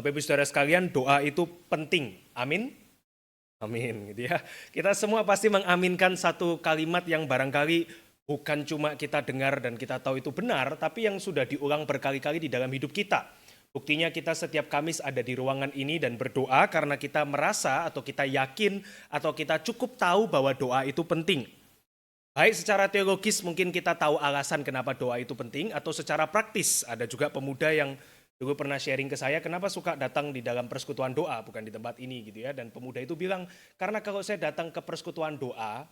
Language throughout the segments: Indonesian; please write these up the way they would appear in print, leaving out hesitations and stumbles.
Bapak Ibu Saudara sekalian, doa itu penting. Amin. Amin gitu ya. Kita semua pasti mengaminkan satu kalimat yang barangkali bukan cuma kita dengar dan kita tahu itu benar, tapi yang sudah diulang berkali-kali di dalam hidup kita. Buktinya kita setiap Kamis ada di ruangan ini dan berdoa karena kita merasa atau kita yakin atau kita cukup tahu bahwa doa itu penting. Baik secara teologis mungkin kita tahu alasan kenapa doa itu penting, atau secara praktis ada juga pemuda yang dulu pernah sharing ke saya kenapa suka datang di dalam persekutuan doa, bukan di tempat ini gitu ya. Dan pemuda itu bilang, karena kalau saya datang ke persekutuan doa,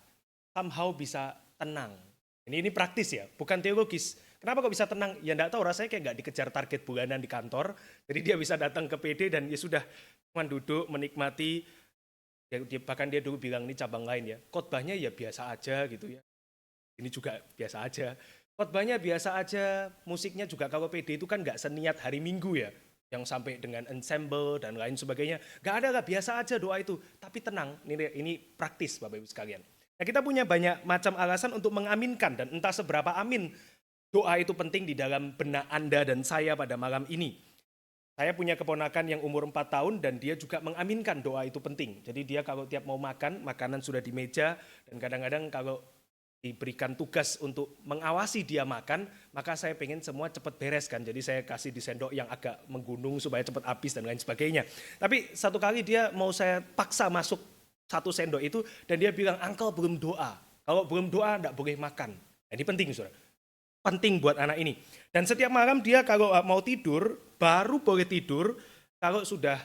somehow bisa tenang. Ini praktis ya, bukan teologis. Kenapa kok bisa tenang? Ya enggak tahu, rasanya kayak nggak dikejar target bulanan di kantor. Jadi dia bisa datang ke PD dan ya sudah, cuma duduk menikmati. Bahkan dia dulu bilang, ini cabang lain ya, khotbahnya ya biasa aja gitu ya. Ini juga biasa aja. Khotbahnya biasa aja, musiknya juga kalau PD itu kan nggak seniat hari Minggu ya, yang sampai dengan ensemble dan lain sebagainya. Nggak ada lah, biasa aja doa itu. Tapi tenang, ini praktis Bapak Ibu sekalian. Nah, kita punya banyak macam alasan untuk mengaminkan, dan entah seberapa amin doa itu penting di dalam benak Anda dan saya pada malam ini. Saya punya keponakan yang umur 4 tahun dan dia juga mengaminkan doa itu penting. Jadi dia kalau tiap mau makan, makanan sudah di meja, dan kadang-kadang kalau diberikan tugas untuk mengawasi dia makan, maka saya pengen semua cepat beres kan. Jadi saya kasih di sendok yang agak menggunung supaya cepat habis dan lain sebagainya. Tapi satu kali dia mau saya paksa masuk satu sendok itu dan dia bilang, "Uncle belum doa. Kalau belum doa enggak boleh makan." Nah, ini penting, Saudara. Penting buat anak ini. Dan setiap malam dia kalau mau tidur, baru boleh tidur kalau sudah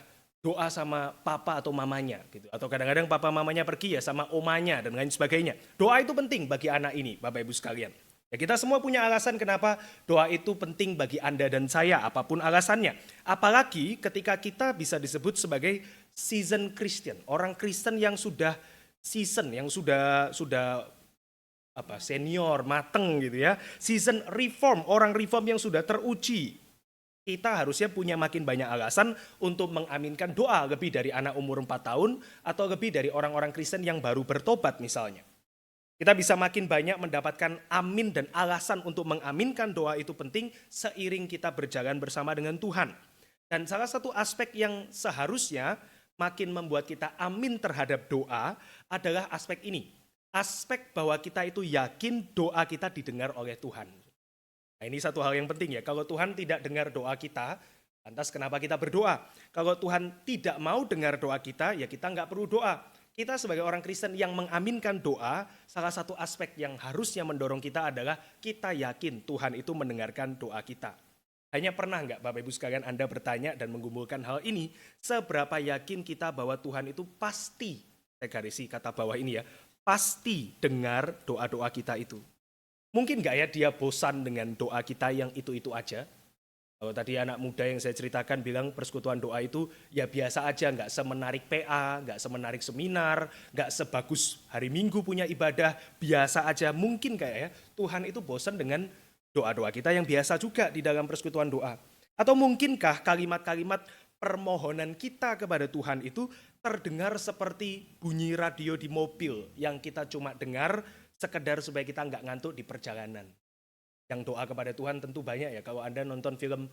doa sama papa atau mamanya gitu. Atau kadang-kadang papa mamanya pergi ya sama omanya dan lain sebagainya. Doa itu penting bagi anak ini, Bapak Ibu sekalian. Ya, kita semua punya alasan kenapa doa itu penting bagi Anda dan saya, apapun alasannya. Apalagi ketika kita bisa disebut sebagai seasoned Christian, orang Kristen yang sudah season, yang sudah senior, mateng gitu ya. Season reform, orang reform yang sudah teruji. Kita harusnya punya makin banyak alasan untuk mengaminkan doa lebih dari anak umur 4 tahun atau lebih dari orang-orang Kristen yang baru bertobat misalnya. Kita bisa makin banyak mendapatkan amin dan alasan untuk mengaminkan doa itu penting seiring kita berjalan bersama dengan Tuhan. Dan salah satu aspek yang seharusnya makin membuat kita amin terhadap doa adalah aspek ini. Aspek bahwa kita itu yakin doa kita didengar oleh Tuhan. Nah, ini satu hal yang penting ya. Kalau Tuhan tidak dengar doa kita, lantas kenapa kita berdoa? Kalau Tuhan tidak mau dengar doa kita, ya kita nggak perlu doa. Kita sebagai orang Kristen yang mengaminkan doa, salah satu aspek yang harusnya mendorong kita adalah kita yakin Tuhan itu mendengarkan doa kita. Hanya pernah nggak Bapak Ibu sekalian Anda bertanya dan menggumulkan hal ini, seberapa yakin kita bahwa Tuhan itu pasti, saya garisi kata bawah ini ya, pasti dengar doa-doa kita itu. Mungkin nggak ya dia bosan dengan doa kita yang itu-itu aja? Kalau tadi anak muda yang saya ceritakan bilang persekutuan doa itu ya biasa aja, nggak semenarik PA, nggak semenarik seminar, nggak sebagus hari Minggu punya ibadah, biasa aja. Mungkin kayak ya Tuhan itu bosan dengan doa-doa kita yang biasa juga di dalam persekutuan doa. Atau mungkinkah kalimat-kalimat permohonan kita kepada Tuhan itu terdengar seperti bunyi radio di mobil yang kita cuma dengar sekedar supaya kita nggak ngantuk di perjalanan. Yang doa kepada Tuhan tentu banyak ya. Kalau Anda nonton film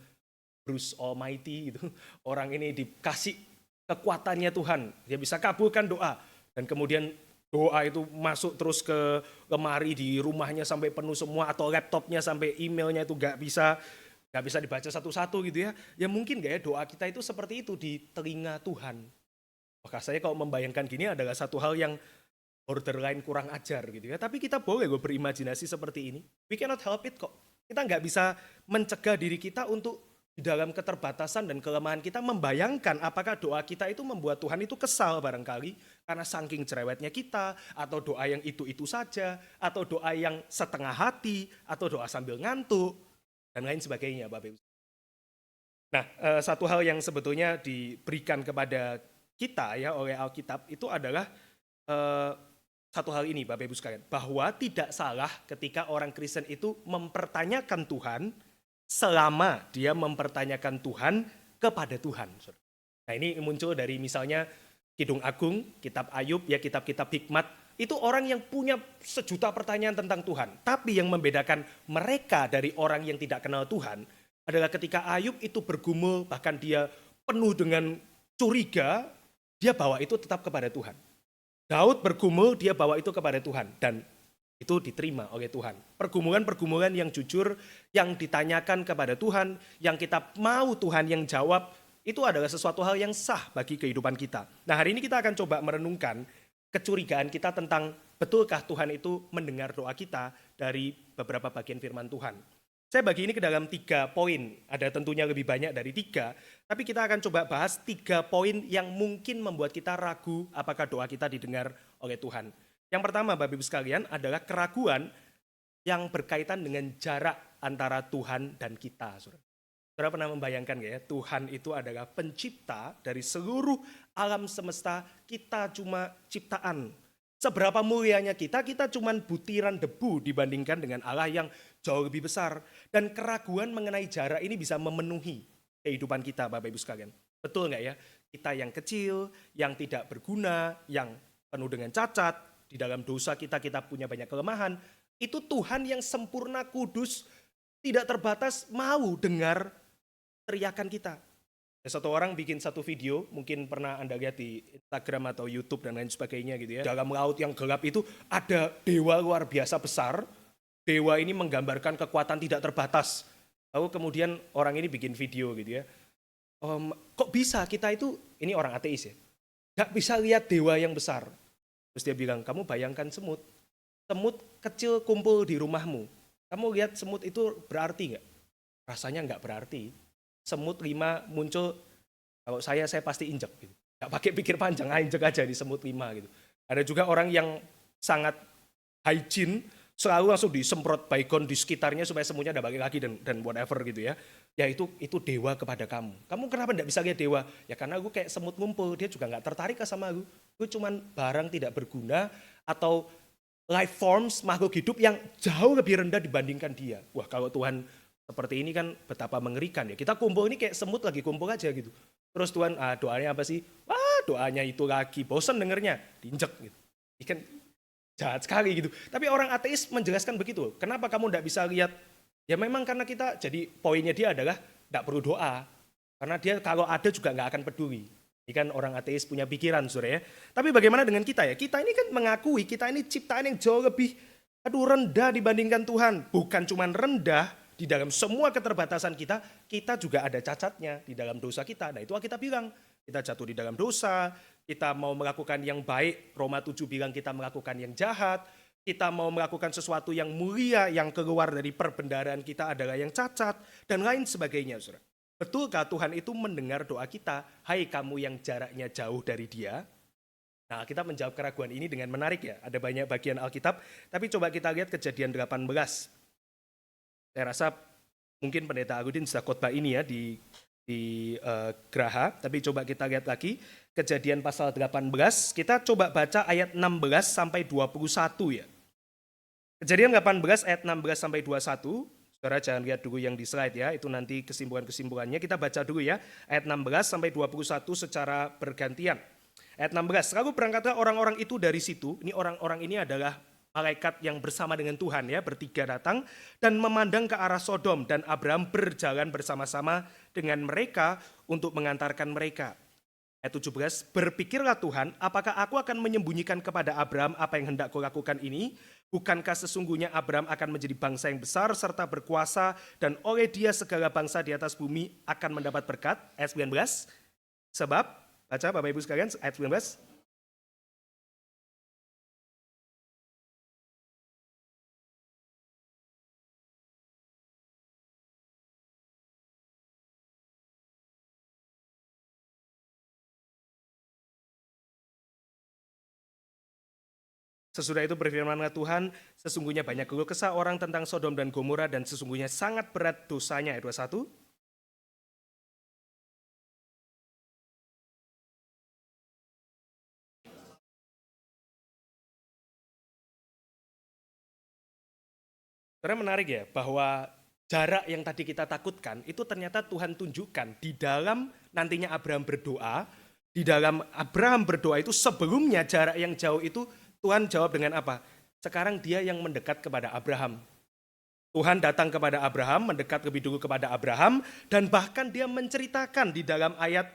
Bruce Almighty gitu, orang ini dikasih kekuatannya Tuhan, dia bisa kabulkan doa. Dan kemudian doa itu masuk terus ke lemari di rumahnya sampai penuh semua, atau laptopnya sampai emailnya itu nggak bisa dibaca satu-satu gitu ya. Ya mungkin nggak ya doa kita itu seperti itu di telinga Tuhan. Maka saya kalau membayangkan gini adalah satu hal yang borderline kurang ajar gitu ya. Tapi kita boleh loh berimajinasi seperti ini. We cannot help it kok. Kita nggak bisa mencegah diri kita untuk di dalam keterbatasan dan kelemahan kita membayangkan apakah doa kita itu membuat Tuhan itu kesal barangkali karena saking cerewetnya kita, atau doa yang itu-itu saja, atau doa yang setengah hati, atau doa sambil ngantuk, dan lain sebagainya Bapak Ibu. Nah, satu hal yang sebetulnya diberikan kepada kita ya oleh Alkitab itu adalah satu hal ini Bapak Ibu sekalian, bahwa tidak salah ketika orang Kristen itu mempertanyakan Tuhan selama dia mempertanyakan Tuhan kepada Tuhan. Nah, ini muncul dari misalnya Kidung Agung, Kitab Ayub, ya kitab-kitab hikmat, itu orang yang punya sejuta pertanyaan tentang Tuhan. Tapi yang membedakan mereka dari orang yang tidak kenal Tuhan adalah ketika Ayub itu bergumul, bahkan dia penuh dengan curiga, dia bawa itu tetap kepada Tuhan. Daud bergumul, dia bawa itu kepada Tuhan. Dan itu diterima oleh Tuhan. Pergumulan-pergumulan yang jujur, yang ditanyakan kepada Tuhan, yang kita mau Tuhan yang jawab, itu adalah sesuatu hal yang sah bagi kehidupan kita. Nah, hari ini kita akan coba merenungkan kecurigaan kita tentang betulkah Tuhan itu mendengar doa kita dari beberapa bagian firman Tuhan. Saya bagi ini ke dalam 3 poin, ada tentunya lebih banyak dari 3, tapi kita akan coba bahas 3 poin yang mungkin membuat kita ragu apakah doa kita didengar oleh Tuhan. Yang pertama, Bapak Ibu sekalian, adalah keraguan yang berkaitan dengan jarak antara Tuhan dan kita. Saudara pernah membayangkan ya, Tuhan itu adalah pencipta dari seluruh alam semesta, kita cuma ciptaan. Seberapa mulianya kita cuma butiran debu dibandingkan dengan Allah yang jauh lebih besar. Dan keraguan mengenai jarak ini bisa memenuhi kehidupan kita, Bapak Ibu sekalian. Betul nggak ya? Kita yang kecil, yang tidak berguna, yang penuh dengan cacat, di dalam dosa kita punya banyak kelemahan. Itu Tuhan yang sempurna, kudus, tidak terbatas, mau dengar teriakan kita. Satu orang bikin satu video, mungkin pernah Anda lihat di Instagram atau YouTube dan lain sebagainya gitu ya. Dalam laut yang gelap itu ada dewa luar biasa besar. Dewa ini menggambarkan kekuatan tidak terbatas. Lalu kemudian orang ini bikin video gitu ya. Kok bisa kita itu, ini orang ateis ya, gak bisa lihat dewa yang besar. Terus dia bilang, kamu bayangkan semut. Semut kecil kumpul di rumahmu. Kamu lihat semut itu berarti nggak? Rasanya nggak berarti. Semut 5 muncul, kalau saya pasti injek. Gitu. Nggak pakai pikir panjang, injek aja di semut 5 gitu. Ada juga orang yang sangat hygiene, selalu langsung disemprot baygon di sekitarnya supaya semutnya nggak balik lagi dan whatever gitu ya. Ya itu dewa kepada kamu. Kamu kenapa nggak bisa lihat dewa? Ya karena gue kayak semut ngumpul, dia juga nggak tertarik sama gue. Gue cuman barang tidak berguna atau life forms, makhluk hidup yang jauh lebih rendah dibandingkan dia. Wah, kalau Tuhan seperti ini kan betapa mengerikan ya. Kita kumpul ini kayak semut lagi kumpul aja gitu. Terus Tuhan, doanya apa sih? Wah, doanya itu lagi, bosan dengernya, diinjek gitu. Ini kan jahat sekali gitu. Tapi orang ateis menjelaskan begitu. Kenapa kamu nggak bisa lihat? Ya memang karena kita, jadi poinnya dia adalah nggak perlu doa. Karena dia kalau ada juga nggak akan peduli. Ini kan orang ateis punya pikiran, saudara ya. Tapi bagaimana dengan kita ya? Kita ini kan mengakui, kita ini ciptaan yang jauh lebih rendah dibandingkan Tuhan. Bukan cuma rendah, di dalam semua keterbatasan kita juga ada cacatnya di dalam dosa kita. Nah itu kita bilang, kita jatuh di dalam dosa, kita mau melakukan yang baik, Roma 7 bilang kita melakukan yang jahat, kita mau melakukan sesuatu yang mulia, yang keluar dari perbendaharaan kita adalah yang cacat, dan lain sebagainya. Saudara. Betulkah Tuhan itu mendengar doa kita, hai kamu yang jaraknya jauh dari dia? Nah, kita menjawab keraguan ini dengan menarik ya, ada banyak bagian Alkitab, tapi coba kita lihat Kejadian 18. Saya rasa mungkin Pendeta Agudin sudah khotbah ini ya di Geraha, tapi coba kita lihat lagi Kejadian pasal 18, kita coba baca ayat 16 sampai 21 ya. Kejadian 18 ayat 16 sampai 21, saudara jangan lihat dulu yang di slide ya, itu nanti kesimpulan-kesimpulannya, kita baca dulu ya, ayat 16 sampai 21 secara bergantian. Ayat 16, lalu berangkatlah orang-orang itu dari situ, ini orang-orang ini adalah malaikat yang bersama dengan Tuhan ya, bertiga datang dan memandang ke arah Sodom dan Abraham berjalan bersama-sama dengan mereka untuk mengantarkan mereka. Ayat 17, berpikirlah Tuhan, apakah aku akan menyembunyikan kepada Abraham apa yang hendak kulakukan ini? Bukankah sesungguhnya Abraham akan menjadi bangsa yang besar serta berkuasa dan oleh dia segala bangsa di atas bumi akan mendapat berkat? Ayat 19, sebab, baca Bapak Ibu sekalian, ayat 19, sesudah itu berfirmanlah Tuhan, sesungguhnya banyak keluh kesah orang tentang Sodom dan Gomora dan sesungguhnya sangat berat dosanya. Ayat 21. Karena menarik ya, bahwa jarak yang tadi kita takutkan, itu ternyata Tuhan tunjukkan di dalam nantinya Abraham berdoa, di dalam Abraham berdoa itu sebelumnya jarak yang jauh itu Tuhan jawab dengan apa? Sekarang dia yang mendekat kepada Abraham. Tuhan datang kepada Abraham, mendekat lebih dulu kepada Abraham, dan bahkan dia menceritakan di dalam ayat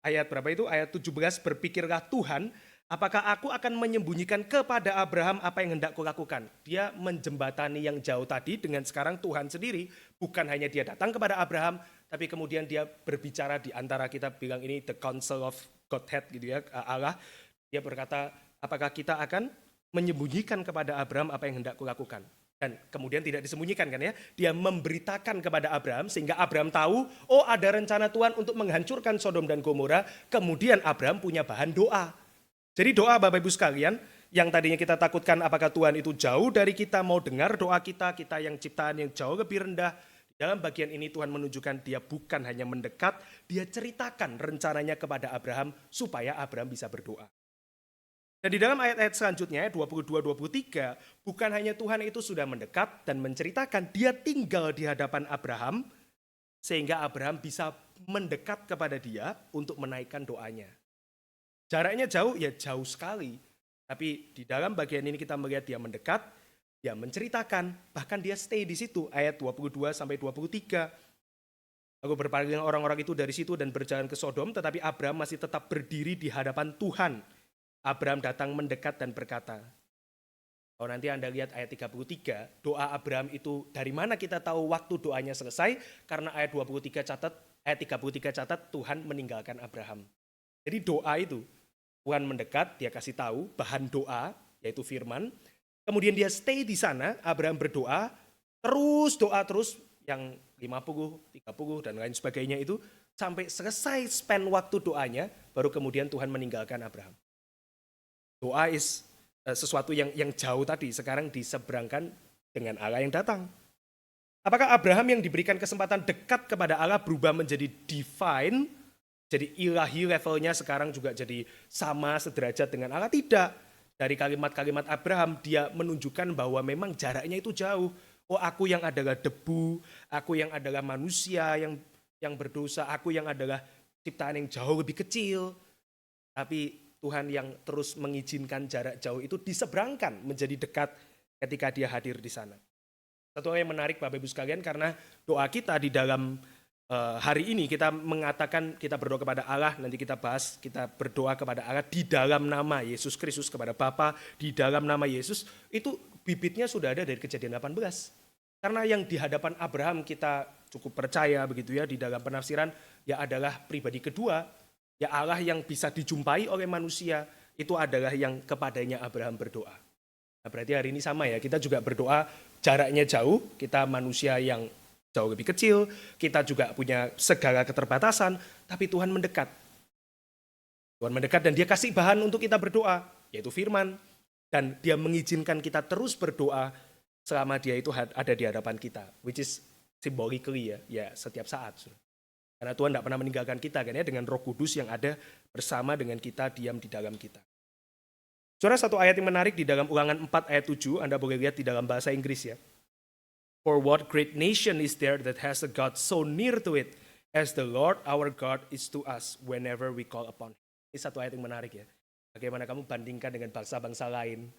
Ayat berapa itu? Ayat 17, berpikirlah Tuhan, apakah aku akan menyembunyikan kepada Abraham apa yang hendak kulakukan? Dia menjembatani yang jauh tadi dengan sekarang Tuhan sendiri. Bukan hanya dia datang kepada Abraham, tapi kemudian dia berbicara di antara kita, bilang ini the council of Godhead gitu ya, Allah. Dia berkata, apakah kita akan menyembunyikan kepada Abraham apa yang hendak kulakukan? Dan kemudian tidak disembunyikan kan ya, dia memberitakan kepada Abraham sehingga Abraham tahu, oh ada rencana Tuhan untuk menghancurkan Sodom dan Gomora. Kemudian Abraham punya bahan doa. Jadi doa Bapak Ibu sekalian, yang tadinya kita takutkan apakah Tuhan itu jauh dari kita, mau dengar doa kita, kita yang ciptaan yang jauh lebih rendah. Dalam bagian ini Tuhan menunjukkan dia bukan hanya mendekat, dia ceritakan rencananya kepada Abraham supaya Abraham bisa berdoa. Dan di dalam ayat-ayat selanjutnya, 22-23, bukan hanya Tuhan itu sudah mendekat dan menceritakan, dia tinggal di hadapan Abraham, sehingga Abraham bisa mendekat kepada dia untuk menaikkan doanya. Jaraknya jauh, ya jauh sekali. Tapi di dalam bagian ini kita melihat dia mendekat, dia menceritakan, bahkan dia stay di situ, ayat 22-23. Lalu berpaling orang-orang itu dari situ dan berjalan ke Sodom, tetapi Abraham masih tetap berdiri di hadapan Tuhan. Abraham datang mendekat dan berkata, kalau nanti Anda lihat ayat 33, doa Abraham itu dari mana kita tahu waktu doanya selesai? Karena ayat 33 catat, ayat 33 catat Tuhan meninggalkan Abraham. Jadi doa itu, Tuhan mendekat, dia kasih tahu bahan doa, yaitu firman. Kemudian dia stay di sana, Abraham berdoa, terus doa terus, yang 50, 30 dan lain sebagainya itu, sampai selesai span waktu doanya, baru kemudian Tuhan meninggalkan Abraham. Doa is sesuatu yang jauh tadi, sekarang diseberangkan dengan Allah yang datang. Apakah Abraham yang diberikan kesempatan dekat kepada Allah berubah menjadi divine, jadi ilahi levelnya sekarang juga jadi sama sederajat dengan Allah? Tidak. Dari kalimat-kalimat Abraham, dia menunjukkan bahwa memang jaraknya itu jauh. Oh, aku yang adalah debu, aku yang adalah manusia yang berdosa, aku yang adalah ciptaan yang jauh lebih kecil. Tapi Tuhan yang terus mengizinkan jarak jauh itu diseberangkan menjadi dekat ketika dia hadir di sana. Satu hal yang menarik Bapak Ibu sekalian, karena doa kita di dalam hari ini kita mengatakan kita berdoa kepada Allah, nanti kita bahas, kita berdoa kepada Allah di dalam nama Yesus Kristus kepada Bapa, di dalam nama Yesus, itu bibitnya sudah ada dari Kejadian 18. Karena yang di hadapan Abraham kita cukup percaya begitu ya, di dalam penafsiran ya adalah pribadi kedua. Ya Allah yang bisa dijumpai oleh manusia, itu adalah yang kepadanya Abraham berdoa. Nah, berarti hari ini sama ya, kita juga berdoa jaraknya jauh, kita manusia yang jauh lebih kecil, kita juga punya segala keterbatasan, tapi Tuhan mendekat. Tuhan mendekat dan dia kasih bahan untuk kita berdoa, yaitu firman. Dan dia mengizinkan kita terus berdoa selama dia itu ada di hadapan kita, which is symbolically ya setiap saat. Karena Tuhan tidak pernah meninggalkan kita kan ya, dengan Roh Kudus yang ada bersama dengan kita, diam di dalam kita. Saudara, satu ayat yang menarik di dalam Ulangan 4 ayat 7, Anda boleh lihat di dalam bahasa Inggris ya. For what great nation is there that has a God so near to it as the Lord our God is to us whenever we call upon him. Ini satu ayat yang menarik ya. Bagaimana kamu bandingkan dengan bangsa-bangsa lain?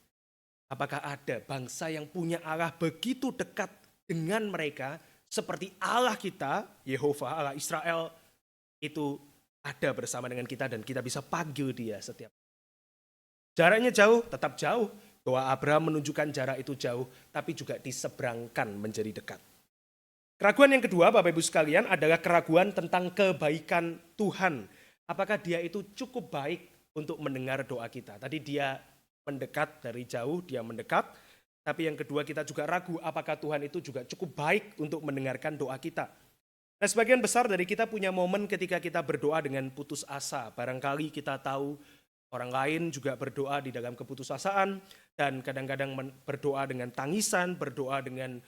Apakah ada bangsa yang punya Allah begitu dekat dengan mereka, seperti Allah kita, Yehova, Allah Israel, itu ada bersama dengan kita dan kita bisa panggil dia setiap. Jaraknya jauh, tetap jauh. Doa Abraham menunjukkan jarak itu jauh, tapi juga diseberangkan menjadi dekat. Keraguan yang kedua, Bapak Ibu sekalian, adalah keraguan tentang kebaikan Tuhan. Apakah dia itu cukup baik untuk mendengar doa kita? Tadi dia mendekat dari jauh, dia mendekat. Tapi yang kedua kita juga ragu apakah Tuhan itu juga cukup baik untuk mendengarkan doa kita. Nah, sebagian besar dari kita punya momen ketika kita berdoa dengan putus asa. Barangkali kita tahu orang lain juga berdoa di dalam keputusasaan dan kadang-kadang berdoa dengan tangisan, berdoa dengan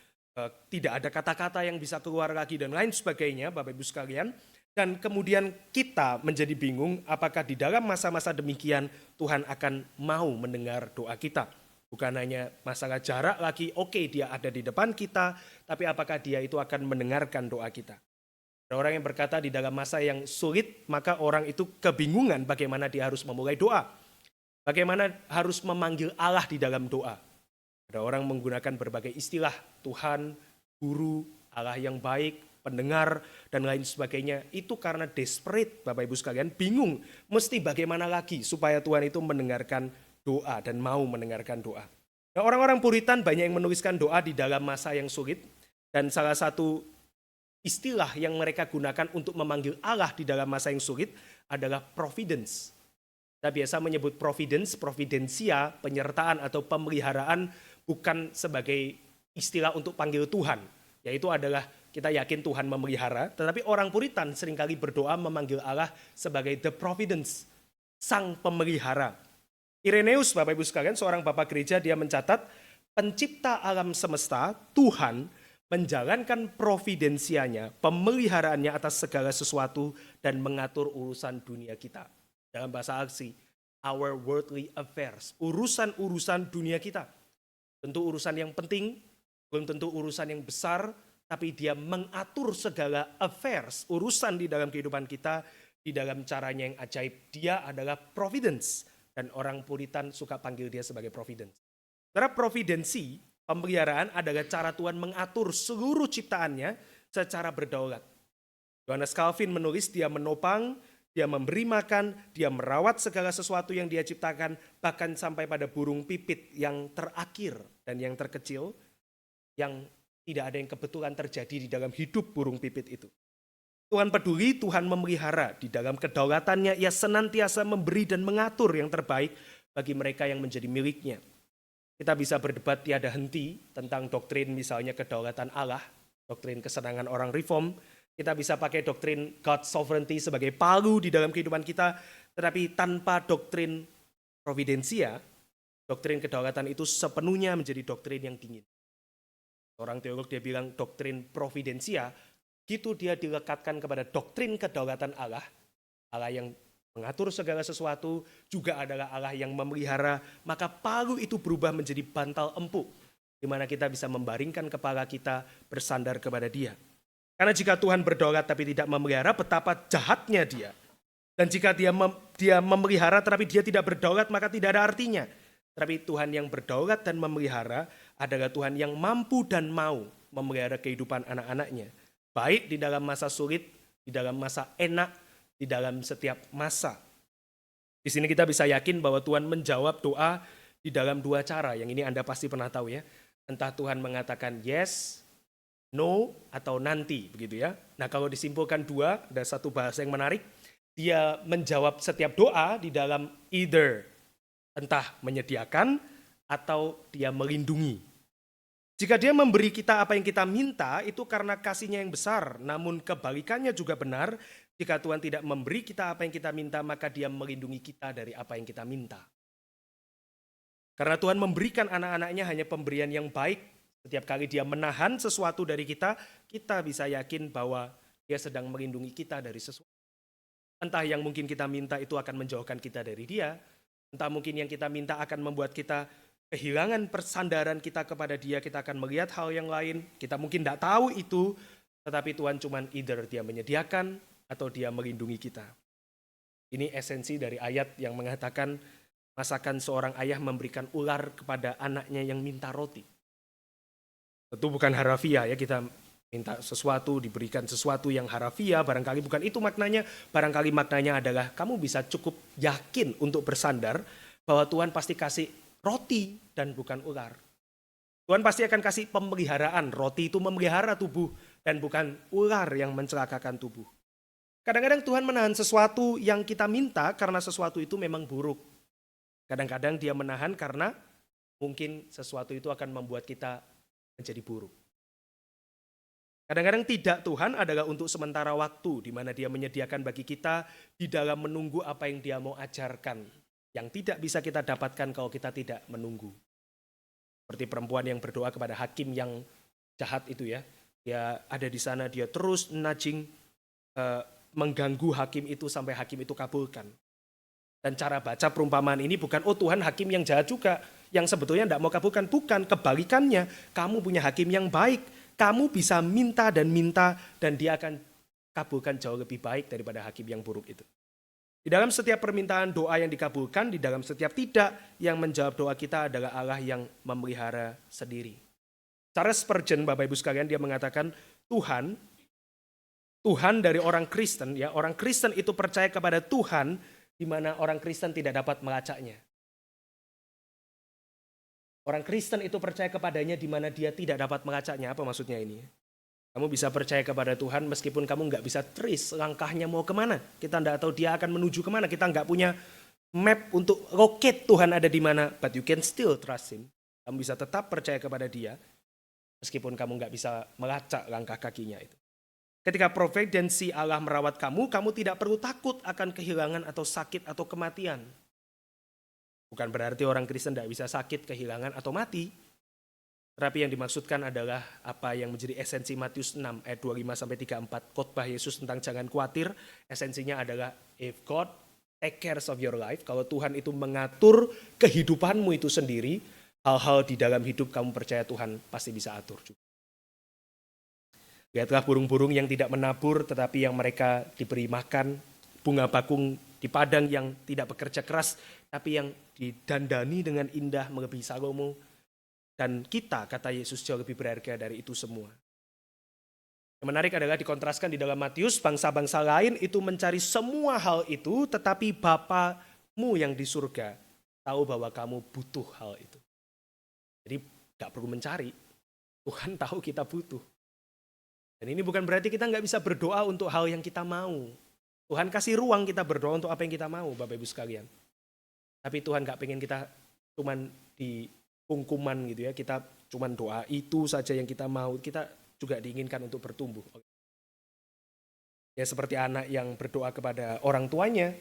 tidak ada kata-kata yang bisa keluar lagi dan lain sebagainya, Bapak Ibu sekalian. Dan kemudian kita menjadi bingung apakah di dalam masa-masa demikian Tuhan akan mau mendengar doa kita. Bukan hanya masalah jarak lagi, oke, dia ada di depan kita, tapi apakah dia itu akan mendengarkan doa kita. Ada orang yang berkata di dalam masa yang sulit, maka orang itu kebingungan bagaimana dia harus memulai doa. Bagaimana harus memanggil Allah di dalam doa. Ada orang menggunakan berbagai istilah, Tuhan, Guru, Allah yang baik, pendengar, dan lain sebagainya. Itu karena desperate, Bapak Ibu sekalian, bingung mesti bagaimana lagi supaya Tuhan itu mendengarkan doa dan mau mendengarkan doa. Nah, orang-orang Puritan banyak yang menuliskan doa di dalam masa yang sulit, dan salah satu istilah yang mereka gunakan untuk memanggil Allah di dalam masa yang sulit adalah providence. Kita biasa menyebut providence, providensia, penyertaan atau pemeliharaan bukan sebagai istilah untuk panggil Tuhan, yaitu adalah kita yakin Tuhan memelihara, tetapi orang Puritan seringkali berdoa memanggil Allah sebagai the providence, sang pemelihara. Irenaeus, Bapak Ibu sekalian, seorang bapak gereja, dia mencatat pencipta alam semesta, Tuhan, menjalankan providensianya, pemeliharaannya atas segala sesuatu dan mengatur urusan dunia kita. Dalam bahasa asli, our worldly affairs, urusan-urusan dunia kita. Tentu urusan yang penting, belum tentu urusan yang besar, tapi dia mengatur segala affairs, urusan di dalam kehidupan kita, di dalam caranya yang ajaib. Dia adalah providence, dan orang Puritan suka panggil dia sebagai providence. Karena providensi, pemeliharaan adalah cara Tuhan mengatur seluruh ciptaannya secara berdaulat. Johannes Calvin menulis, dia menopang, dia memberi makan, dia merawat segala sesuatu yang dia ciptakan, bahkan sampai pada burung pipit yang terakhir dan yang terkecil, yang tidak ada yang kebetulan terjadi di dalam hidup burung pipit itu. Tuhan peduli, Tuhan memelihara, di dalam kedaulatannya ia senantiasa memberi dan mengatur yang terbaik bagi mereka yang menjadi miliknya. Kita bisa berdebat tiada henti tentang doktrin misalnya kedaulatan Allah, doktrin kesenangan orang reform. Kita bisa pakai doktrin God sovereignty sebagai palu di dalam kehidupan kita, tetapi tanpa doktrin providensia, doktrin kedaulatan itu sepenuhnya menjadi doktrin yang dingin. Orang teolog dia bilang doktrin providensia, gitu dia dilekatkan kepada doktrin kedaulatan Allah, Allah yang mengatur segala sesuatu, juga adalah Allah yang memelihara, maka palu itu berubah menjadi bantal empuk, di mana kita bisa membaringkan kepala kita bersandar kepada Dia. Karena jika Tuhan berdaulat tapi tidak memelihara, betapa jahatnya dia. Dan jika dia memelihara tetapi dia tidak berdaulat, maka tidak ada artinya. Tapi Tuhan yang berdaulat dan memelihara adalah Tuhan yang mampu dan mau memelihara kehidupan anak-anaknya. Baik di dalam masa sulit, di dalam masa enak, di dalam setiap masa. Di sini kita bisa yakin bahwa Tuhan menjawab doa di dalam dua cara. Yang ini Anda pasti pernah tahu ya. Entah Tuhan mengatakan yes, no, atau nanti, begitu ya. Nah, kalau disimpulkan dua, ada satu bahasa yang menarik. Dia menjawab setiap doa di dalam either, entah menyediakan atau dia melindungi. Jika dia memberi kita apa yang kita minta, itu karena kasihnya yang besar. Namun kebalikannya juga benar, jika Tuhan tidak memberi kita apa yang kita minta, maka dia melindungi kita dari apa yang kita minta. Karena Tuhan memberikan anak-anaknya hanya pemberian yang baik. Setiap kali dia menahan sesuatu dari kita, kita bisa yakin bahwa dia sedang melindungi kita dari sesuatu. Entah yang mungkin kita minta itu akan menjauhkan kita dari dia, entah mungkin yang kita minta akan membuat kita kehilangan persandaran kita kepada dia, kita akan melihat hal yang lain, kita mungkin tidak tahu itu, tetapi Tuhan cuma either dia menyediakan atau dia melindungi kita. Ini esensi dari ayat yang mengatakan, masakan seorang ayah memberikan ular kepada anaknya yang minta roti. Tentu bukan harafiah ya, kita minta sesuatu, diberikan sesuatu yang harafiah, barangkali bukan itu maknanya. Barangkali maknanya adalah kamu bisa cukup yakin untuk bersandar bahwa Tuhan pasti kasih roti dan bukan ular. Tuhan pasti akan kasih pemeliharaan, roti itu memelihara tubuh dan bukan ular yang mencelakakan tubuh. Kadang-kadang Tuhan menahan sesuatu yang kita minta karena sesuatu itu memang buruk. Kadang-kadang dia menahan karena mungkin sesuatu itu akan membuat kita menjadi buruk. Kadang-kadang tidak Tuhan adalah untuk sementara waktu, di mana dia menyediakan bagi kita di dalam menunggu apa yang dia mau ajarkan, yang tidak bisa kita dapatkan kalau kita tidak menunggu. Seperti perempuan yang berdoa kepada hakim yang jahat itu ya, dia ada di sana, dia terus nudging, mengganggu hakim itu sampai hakim itu kabulkan. Dan cara baca perumpamaan ini bukan, oh Tuhan hakim yang jahat juga, yang sebetulnya tidak mau kabulkan. Bukan, kebalikannya, kamu punya hakim yang baik. Kamu bisa minta dan dia akan kabulkan jauh lebih baik daripada hakim yang buruk itu. Di dalam setiap permintaan doa yang dikabulkan, di dalam setiap tidak, yang menjawab doa kita adalah Allah yang memelihara sendiri. Charles Spurgeon, Bapak Ibu sekalian, dia mengatakan, Tuhan Tuhan dari orang Kristen, ya orang Kristen itu percaya kepada Tuhan, di mana orang Kristen tidak dapat melacaknya. Orang Kristen itu percaya kepadanya di mana dia tidak dapat melacaknya. Apa maksudnya ini? Kamu bisa percaya kepada Tuhan meskipun kamu nggak bisa trace langkahnya mau kemana. Kita nggak tahu dia akan menuju kemana. Kita nggak punya map untuk locate Tuhan ada di mana. But you can still trust him. Kamu bisa tetap percaya kepada dia meskipun kamu nggak bisa melacak langkah kakinya itu. Ketika providensi Allah merawat kamu, kamu tidak perlu takut akan kehilangan atau sakit atau kematian. Bukan berarti orang Kristen tidak bisa sakit, kehilangan, atau mati. Tetapi yang dimaksudkan adalah apa yang menjadi esensi Matius 6 ayat 25-34. Khotbah Yesus tentang jangan khawatir. Esensinya adalah if God take care of your life, kalau Tuhan itu mengatur kehidupanmu itu sendiri, hal-hal di dalam hidup kamu percaya Tuhan pasti bisa atur juga. Lihatlah burung-burung yang tidak menabur tetapi yang mereka diberi makan, bunga bakung di padang yang tidak bekerja keras tapi yang didandani dengan indah melebihi Salomo. Dan kita, kata Yesus, jauh lebih berharga dari itu semua. Yang menarik adalah dikontraskan di dalam Matius, bangsa-bangsa lain itu mencari semua hal itu, tetapi Bapamu yang di surga tahu bahwa kamu butuh hal itu. Jadi gak perlu mencari, Tuhan tahu kita butuh. Dan ini bukan berarti kita nggak bisa berdoa untuk hal yang kita mau. Tuhan kasih ruang kita berdoa untuk apa yang kita mau, Bapak Ibu sekalian. Tapi Tuhan nggak pengen kita cuman di pungkuman gitu ya, kita cuman doa itu saja yang kita mau. Kita juga diinginkan untuk bertumbuh. Ya seperti anak yang berdoa kepada orang tuanya,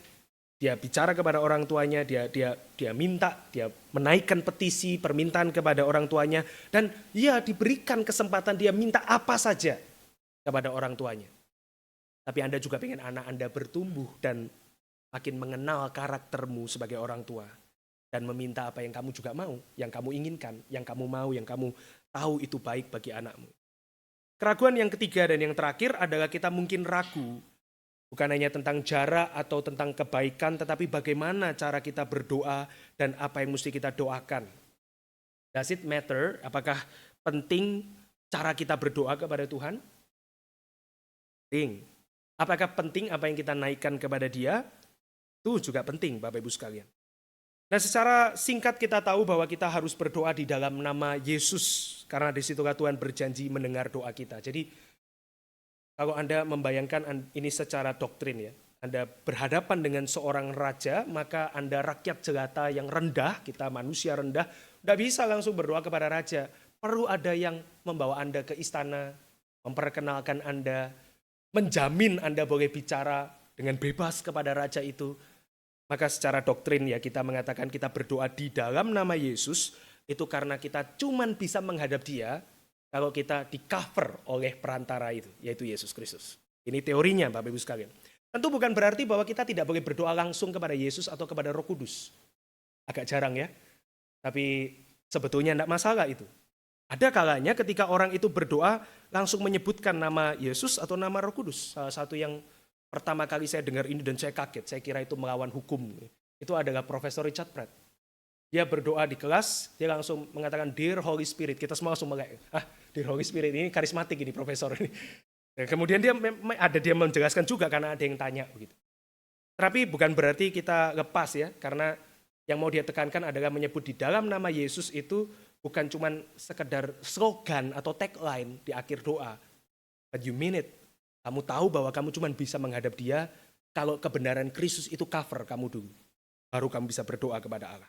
dia bicara kepada orang tuanya, dia minta, dia menaikkan petisi, permintaan kepada orang tuanya, dan dia diberikan kesempatan dia minta apa saja kepada orang tuanya. Tapi Anda juga pengen anak Anda bertumbuh dan makin mengenal karaktermu sebagai orang tua. Dan meminta apa yang kamu juga mau, yang kamu inginkan, yang kamu mau, yang kamu tahu itu baik bagi anakmu. Keraguan yang ketiga dan yang terakhir adalah kita mungkin ragu. Bukan hanya tentang jarak atau tentang kebaikan, tetapi bagaimana cara kita berdoa dan apa yang mesti kita doakan. Does it matter? Apakah penting cara kita berdoa kepada Tuhan? Penting. Apakah penting apa yang kita naikkan kepada dia? Itu juga penting, Bapak Ibu sekalian. Nah, secara singkat kita tahu bahwa kita harus berdoa di dalam nama Yesus, karena disitulah Tuhan berjanji mendengar doa kita. Jadi, kalau Anda membayangkan ini secara doktrin ya, Anda berhadapan dengan seorang raja, maka Anda rakyat jelata yang rendah, kita manusia rendah, tidak bisa langsung berdoa kepada raja. Perlu ada yang membawa Anda ke istana, memperkenalkan Anda, menjamin Anda boleh bicara dengan bebas kepada raja itu. Maka secara doktrin ya kita mengatakan kita berdoa di dalam nama Yesus itu karena kita cuman bisa menghadap dia kalau kita di cover oleh perantara itu, yaitu Yesus Kristus. Ini teorinya Bapak Ibu sekalian. Tentu bukan berarti bahwa kita tidak boleh berdoa langsung kepada Yesus atau kepada Roh Kudus. Agak jarang ya. Tapi sebetulnya tidak masalah itu. Ada kalanya ketika orang itu berdoa langsung menyebutkan nama Yesus atau nama Roh Kudus. Salah satu yang pertama kali saya dengar ini dan saya kaget, saya kira itu melawan hukum. Itu adalah Profesor Richard Pratt. Dia berdoa di kelas, dia langsung mengatakan Dear Holy Spirit. Kita semua langsung melihat, Dear Holy Spirit ini karismatik ini profesor ini. Dan kemudian dia menjelaskan juga karena ada yang tanya begitu. Tapi bukan berarti kita lepas ya, karena yang mau dia tekankan adalah menyebut di dalam nama Yesus itu bukan cuma sekedar slogan atau tagline di akhir doa. But you mean it. Kamu tahu bahwa kamu cuma bisa menghadap dia kalau kebenaran Kristus itu cover kamu dulu. Baru kamu bisa berdoa kepada Allah.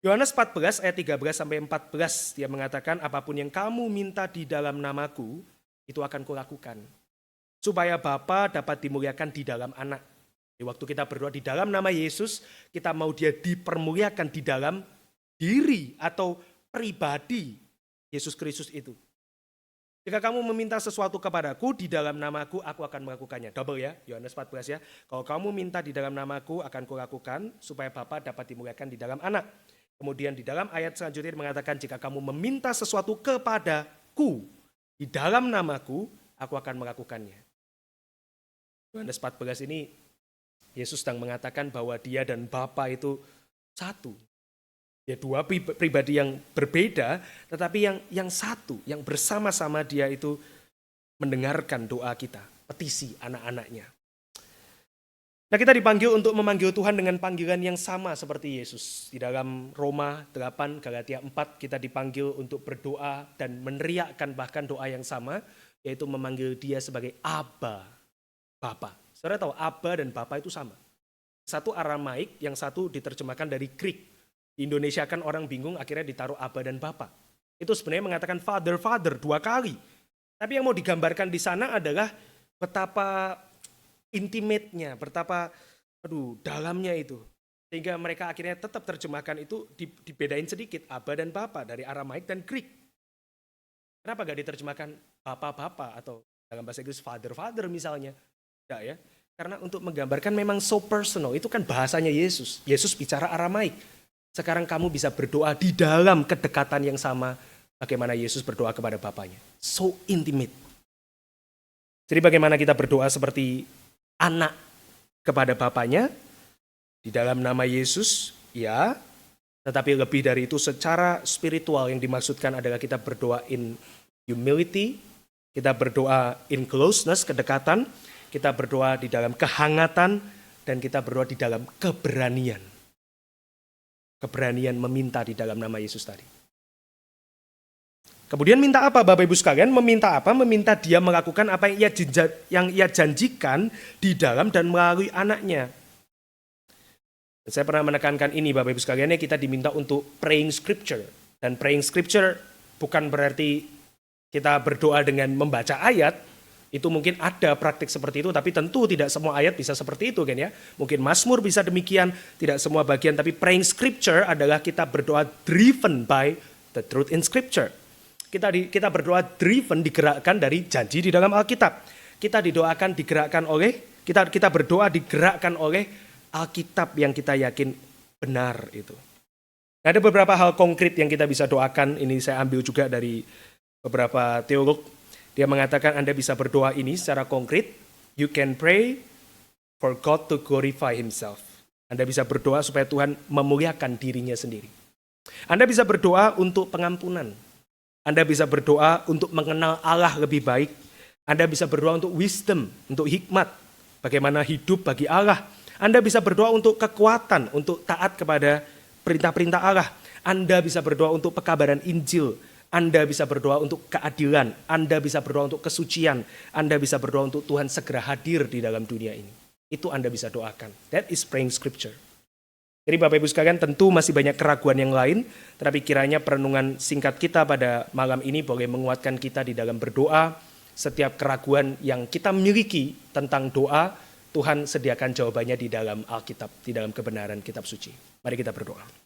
Yohanes 14 ayat 13-14 dia mengatakan apapun yang kamu minta di dalam namaku itu akan kulakukan. Supaya Bapa dapat dimuliakan di dalam anak. Di waktu kita berdoa di dalam nama Yesus, kita mau dia dipermuliakan di dalam diri atau pribadi Yesus Kristus itu. Jika kamu meminta sesuatu kepadaku di dalam namaku, aku akan melakukannya. Double ya, Yohanes 14 ya. Kalau kamu minta di dalam namaku, akan kulakukan supaya Bapa dapat dimuliakan di dalam anak. Kemudian di dalam ayat selanjutnya mengatakan jika kamu meminta sesuatu kepadaku di dalam namaku, aku akan melakukannya. Yohanes 14 ini Yesus sedang mengatakan bahwa dia dan Bapa itu satu. Ya dua pribadi yang berbeda, tetapi yang satu, yang bersama-sama dia itu mendengarkan doa kita. petisi anak-anaknya. Nah, kita dipanggil untuk memanggil Tuhan dengan panggilan yang sama seperti Yesus. Di dalam Roma 8, Galatia 4, kita dipanggil untuk berdoa dan meneriakkan bahkan doa yang sama, yaitu memanggil Dia sebagai Abba, Bapa. Saudara tahu Abba dan Bapa itu sama. Satu Aramaik, yang satu diterjemahkan dari Greek. Di Indonesia kan orang bingung, akhirnya ditaruh Abba dan Bapa. Itu sebenarnya mengatakan Father, Father 2 kali. Tapi yang mau digambarkan di sana adalah betapa intimate-nya, betapa dalamnya itu. Sehingga mereka akhirnya tetap terjemahkan itu dibedain sedikit, Abba dan Bapa dari Aramaik dan Greek. Kenapa gak diterjemahkan Bapa-Bapa atau dalam bahasa Inggris Father-Father misalnya? Tidak ya, karena untuk menggambarkan memang so personal, itu kan bahasanya Yesus. Yesus bicara Aramaik. Sekarang kamu bisa berdoa di dalam kedekatan yang sama bagaimana Yesus berdoa kepada Bapanya. So intimate. Jadi bagaimana kita berdoa seperti anak kepada Bapanya di dalam nama Yesus, ya. Tetapi lebih dari itu secara spiritual yang dimaksudkan adalah kita berdoa in humility, kita berdoa in closeness, kedekatan, kita berdoa di dalam kehangatan, dan kita berdoa di dalam keberanian. Keberanian meminta di dalam nama Yesus tadi. Kemudian minta apa Bapak Ibu sekalian? Meminta apa? Meminta Dia melakukan apa yang ia janjikan di dalam dan melalui anaknya. Saya pernah menekankan ini Bapak Ibu sekalian, kita diminta untuk praying scripture. Dan praying scripture bukan berarti kita berdoa dengan membaca ayat. Itu mungkin ada praktik seperti itu, tapi tentu tidak semua ayat bisa seperti itu kan ya. Mungkin Mazmur bisa demikian, tidak semua bagian, tapi praying scripture adalah kita berdoa driven by the truth in scripture. Kita berdoa driven, digerakkan dari janji di dalam Alkitab. Kita berdoa digerakkan oleh Alkitab yang kita yakin benar itu. Ada beberapa hal konkret yang kita bisa doakan. Ini saya ambil juga dari beberapa teolog. Dia mengatakan Anda bisa berdoa ini secara konkret. You can pray for God to glorify Himself. Anda bisa berdoa supaya Tuhan memuliakan dirinya sendiri. Anda bisa berdoa untuk pengampunan. Anda bisa berdoa untuk mengenal Allah lebih baik. Anda bisa berdoa untuk wisdom, untuk hikmat. Bagaimana hidup bagi Allah. Anda bisa berdoa untuk kekuatan, untuk taat kepada perintah-perintah Allah. Anda bisa berdoa untuk pekabaran Injil. Anda bisa berdoa untuk keadilan. Anda bisa berdoa untuk kesucian. Anda bisa berdoa untuk Tuhan segera hadir di dalam dunia ini. Itu Anda bisa doakan. That is praying scripture. Jadi Bapak Ibu sekalian tentu masih banyak keraguan yang lain, tetapi kiranya perenungan singkat kita pada malam ini boleh menguatkan kita di dalam berdoa. Setiap keraguan yang kita miliki tentang doa, Tuhan sediakan jawabannya di dalam Alkitab, di dalam kebenaran kitab suci. Mari kita berdoa.